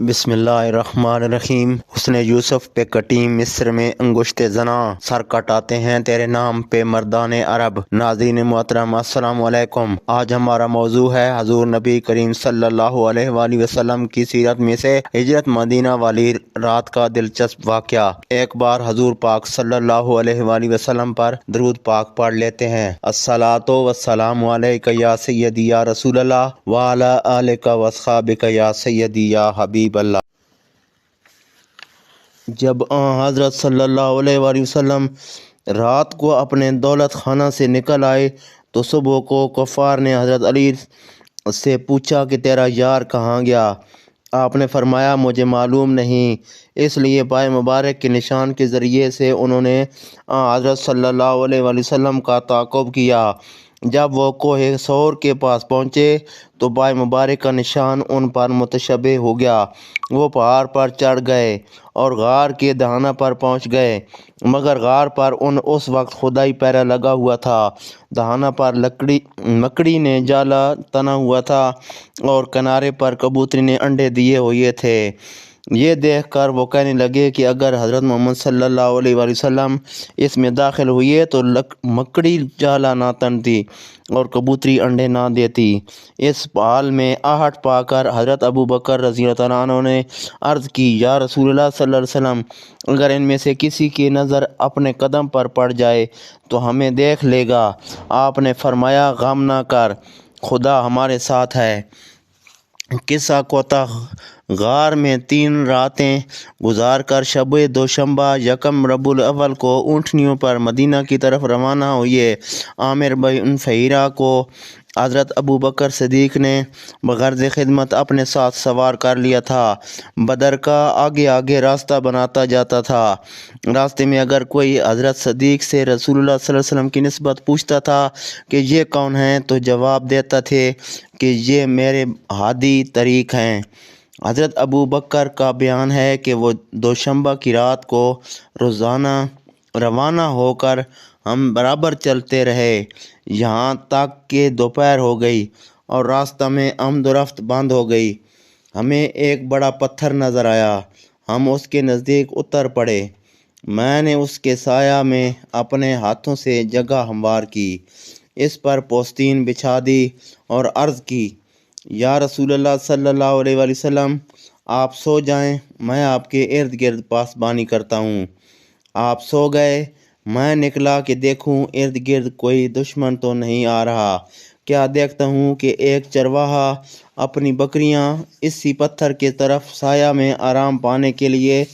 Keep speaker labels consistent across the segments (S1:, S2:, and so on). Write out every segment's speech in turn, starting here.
S1: بسم اللہ الرحمن الرحیم۔ حسن یوسف پہ کٹی مصر میں انگشت زناں، سر کٹاتے ہیں تیرے نام پہ مردان عرب۔ ناظرین محترم السلام علیکم۔ آج ہمارا موضوع ہے حضور نبی کریم صلی اللہ علیہ وآلہ وسلم کی سیرت میں سے ہجرت مدینہ والی رات کا دلچسپ واقعہ۔ ایک بار حضور پاک صلی اللہ علیہ وآلہ وسلم پر درود پاک پڑھ لیتے ہیں۔ الصلاۃ والسلام علیک یا سیدی یا رسول اللہ وعلی آلک واصحابک یا سیدی یا حبیب اللہ۔ جب حضرت صلی اللہ علیہ وآلہ وسلم رات کو اپنے دولت خانہ سے نکل آئے تو صبح کو کفار نے حضرت علی سے پوچھا کہ تیرا یار کہاں گیا؟ آپ نے فرمایا مجھے معلوم نہیں۔ اس لیے پائے مبارک کے نشان کے ذریعے سے انہوں نے حضرت صلی اللہ علیہ وآلہ وسلم کا تعاقب کیا۔ جب وہ کوہ صور کے پاس پہنچے تو پائے مبارک کا نشان ان پر متشبہ ہو گیا۔ وہ پہاڑ پر چڑھ گئے اور غار کے دہانہ پر پہنچ گئے، مگر غار پر اس وقت خدائی پہرا لگا ہوا تھا۔ دہانہ پر مکڑی نے جالا تنا ہوا تھا اور کنارے پر کبوتری نے انڈے دیے ہوئے تھے۔ یہ دیکھ کر وہ کہنے لگے کہ اگر حضرت محمد صلی اللہ علیہ وآلہ وسلم اس میں داخل ہوئے تو مکڑی جالا نہ تنتی اور کبوتری انڈے نہ دیتی۔ اس حال میں آہٹ پا کر حضرت ابو بکر رضی اللہ عنہ انہوں نے عرض کی، یا رسول اللہ صلی اللہ علیہ وسلم، اگر ان میں سے کسی کی نظر اپنے قدم پر پڑ جائے تو ہمیں دیکھ لے گا۔ آپ نے فرمایا غم نہ کر، خدا ہمارے ساتھ ہے۔ قصہ کوتہ غار میں 3 راتیں گزار کر شب دوشنبہ یکم ربیع الاول کو اونٹنیوں پر مدینہ کی طرف روانہ ہوئے۔ عامر بن فہیرہ کو حضرت ابو بکر صدیق نے بغرض خدمت اپنے ساتھ سوار کر لیا تھا۔ بدر کا آگے آگے راستہ بناتا جاتا تھا۔ راستے میں اگر کوئی حضرت صدیق سے رسول اللہ صلی اللہ علیہ وسلم کی نسبت پوچھتا تھا کہ یہ کون ہیں تو جواب دیتا تھے کہ یہ میرے ہادی طریق ہیں۔ حضرت ابو بکر کا بیان ہے کہ وہ دوشنبہ کی رات کو روانہ ہو کر ہم برابر چلتے رہے یہاں تک کہ دوپہر ہو گئی اور راستہ میں آمد و رفت بند ہو گئی۔ ہمیں ایک بڑا پتھر نظر آیا، ہم اس کے نزدیک اتر پڑے۔ میں نے اس کے سایہ میں اپنے ہاتھوں سے جگہ ہموار کی، اس پر پوستین بچھا دی اور عرض کی، یا رسول اللہ صلی اللہ علیہ وآلہ وسلم، آپ سو جائیں، میں آپ کے ارد گرد پاسبانی کرتا ہوں۔ آپ سو گئے۔ میں نکلا کہ دیکھوں ارد گرد کوئی دشمن تو نہیں آ رہا۔ کیا دیکھتا ہوں کہ ایک چرواہا اپنی بکریاں اسی پتھر کے طرف سایہ میں آرام پانے کے لیے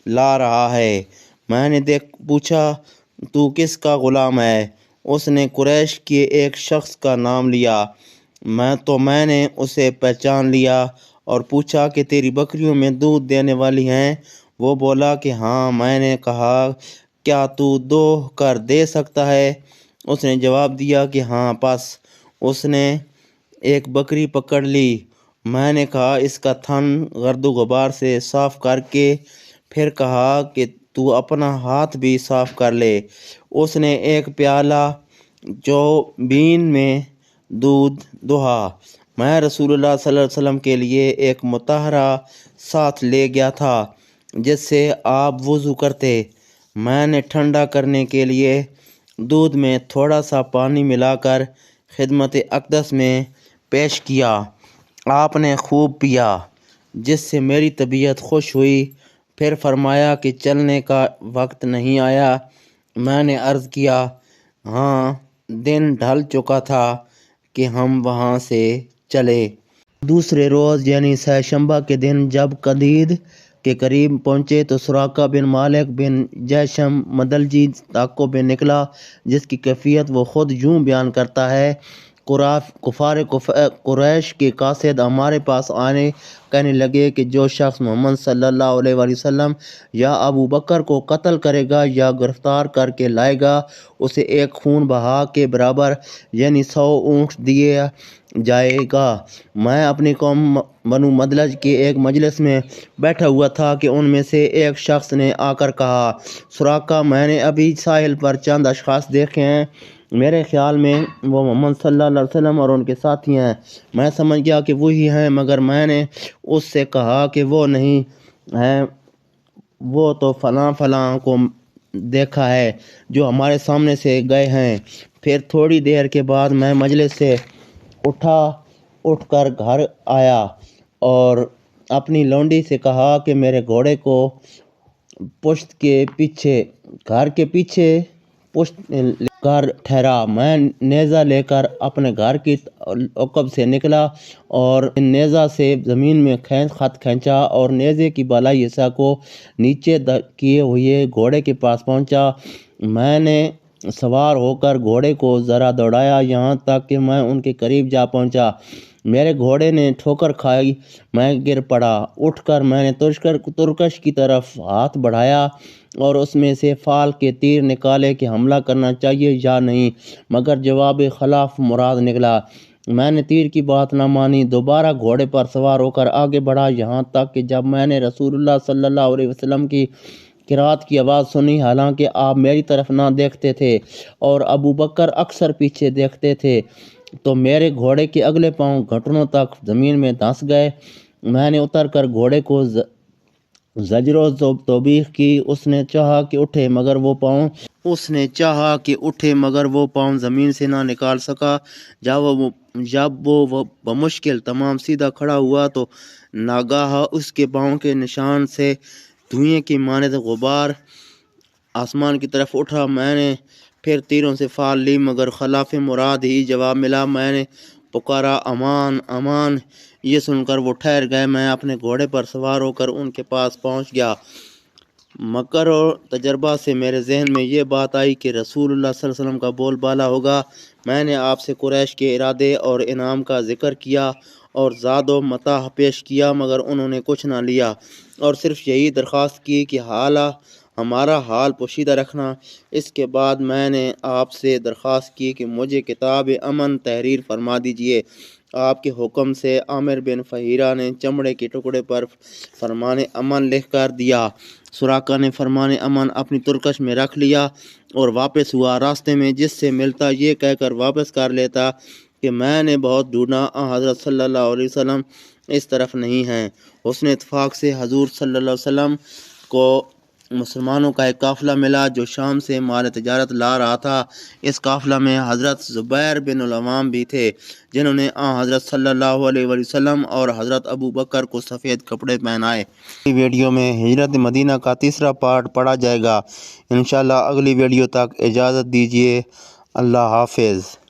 S1: لا رہا ہے۔ میں نے پوچھا تو کس کا غلام ہے؟ اس نے قریش کے ایک شخص کا نام لیا۔ میں نے اسے پہچان لیا اور پوچھا کہ تیری بکریوں میں دودھ دینے والی ہیں؟ وہ بولا کہ ہاں۔ میں نے کہا کیا تو دوہ کر دے سکتا ہے؟ اس نے جواب دیا کہ ہاں۔ پس اس نے ایک بکری پکڑ لی۔ میں نے کہا اس کا تھن گرد و غبار سے صاف کر کے پھر کہا کہ تو اپنا ہاتھ بھی صاف کر لے۔ اس نے ایک پیالہ چوبین میں دودھ دہا۔ میں رسول اللہ صلی اللہ علیہ وسلم کے لیے ایک مطہرہ ساتھ لے گیا تھا جس سے آپ وضو کرتے۔ میں نے ٹھنڈا کرنے کے لیے دودھ میں تھوڑا سا پانی ملا کر خدمت اقدس میں پیش کیا۔ آپ نے خوب پیا جس سے میری طبیعت خوش ہوئی۔ پھر فرمایا کہ چلنے کا وقت نہیں آیا؟ میں نے عرض کیا ہاں، دن ڈھل چکا تھا کہ ہم وہاں سے چلے۔ دوسرے روز یعنی سہ شنبہ کے دن جب قدید کے قریب پہنچے تو سراقہ بن مالک بن جیشم مدلجی تعاقب میں نکلا، جس کی کیفیت وہ خود یوں بیان کرتا ہے، کفار قریش کے قاصد ہمارے پاس آنے کہنے لگے کہ جو شخص محمد صلی اللہ علیہ وآلہ وسلم یا ابو بکر کو قتل کرے گا یا گرفتار کر کے لائے گا اسے ایک خون بہا کے برابر یعنی 100 اونٹ دیا جائے گا۔ میں اپنی قوم بنو مدلج کے ایک مجلس میں بیٹھا ہوا تھا کہ ان میں سے ایک شخص نے آ کر کہا، سراقہ، میں نے ابھی ساحل پر چند اشخاص دیکھے ہیں میرے خیال میں وہ محمد صلی اللہ علیہ وسلم اور ان کے ساتھی ہیں۔ میں سمجھ گیا کہ وہی ہیں، مگر میں نے اس سے کہا کہ وہ نہیں ہیں، وہ تو فلاں فلاں کو دیکھا ہے جو ہمارے سامنے سے گئے ہیں۔ پھر تھوڑی دیر کے بعد میں مجلس سے اٹھ کر گھر آیا اور اپنی لونڈی سے کہا کہ میرے گھوڑے کو پشت کے پیچھے گھر کے پیچھے پشت کر ٹھہرا۔ میں نیزہ لے کر اپنے گھر کی عقب سے نکلا اور نیزہ سے زمین میں خط کھینچا اور نیزے کی بالائی حصہ کو نیچے کیے ہوئے گھوڑے کے پاس پہنچا۔ میں نے سوار ہو کر گھوڑے کو ذرا دوڑایا، یہاں تک کہ میں ان کے قریب جا پہنچا۔ میرے گھوڑے نے ٹھوکر کھائی، میں گر پڑا۔ اٹھ کر میں نے ترکش کی طرف ہاتھ بڑھایا اور اس میں سے فال کے تیر نکالے کہ حملہ کرنا چاہیے یا نہیں، مگر جواب خلاف مراد نکلا۔ میں نے تیر کی بات نہ مانی، دوبارہ گھوڑے پر سوار ہو کر آگے بڑھا، یہاں تک کہ جب میں نے رسول اللہ صلی اللہ علیہ وسلم کی قرات کی آواز سنی، حالانکہ آپ میری طرف نہ دیکھتے تھے اور ابو بکر اکثر پیچھے دیکھتے تھے، تو میرے گھوڑے کے اگلے پاؤں گھٹنوں تک زمین میں دھنس گئے۔ میں نے اتر کر گھوڑے کو زجر و توبیخ کی۔ اس نے چاہا کہ اٹھے مگر وہ پاؤں زمین سے نہ نکال سکا۔ جب وہ بمشکل تمام سیدھا کھڑا ہوا تو ناگاہ اس کے پاؤں کے نشان سے دھوئیں کی مانند غبار آسمان کی طرف اٹھا۔ میں نے پھر تیروں سے فال لی مگر خلاف مراد ہی جواب ملا۔ میں نے پکارا امان امان، یہ سن کر وہ ٹھہر گئے۔ میں اپنے گھوڑے پر سوار ہو کر ان کے پاس پہنچ گیا۔ مکر اور تجربہ سے میرے ذہن میں یہ بات آئی کہ رسول اللہ صلی اللہ علیہ وسلم کا بول بالا ہوگا۔ میں نے آپ سے قریش کے ارادے اور انعام کا ذکر کیا اور زاد و متاع پیش کیا، مگر انہوں نے کچھ نہ لیا اور صرف یہی درخواست کی کہ ہمارا حال پوشیدہ رکھنا۔ اس کے بعد میں نے آپ سے درخواست کی کہ مجھے کتاب امن تحریر فرما دیجیے۔ آپ کے حکم سے عامر بن فہیرہ نے چمڑے کے ٹکڑے پر فرمان امن لکھ کر دیا۔ سراقہ نے فرمان امن اپنی ترکش میں رکھ لیا اور واپس ہوا۔ راستے میں جس سے ملتا یہ کہہ کر واپس کر لیتا کہ میں نے بہت ڈھونڈا، حضرت صلی اللہ علیہ وسلم اس طرف نہیں ہیں۔ حسن اتفاق سے حضور صلی اللہ علیہ وسلم کو مسلمانوں کا ایک قافلہ ملا جو شام سے مال تجارت لا رہا تھا۔ اس قافلہ میں حضرت زبیر بن العوام بھی تھے، جنہوں نے حضرت صلی اللہ علیہ وسلم اور حضرت ابو بکر کو سفید کپڑے پہنائے۔ اگلی ویڈیو میں ہجرت مدینہ کا تیسرا پارٹ پڑھا جائے گا۔ انشاءاللہ اگلی ویڈیو تک اجازت دیجیے۔ اللہ حافظ۔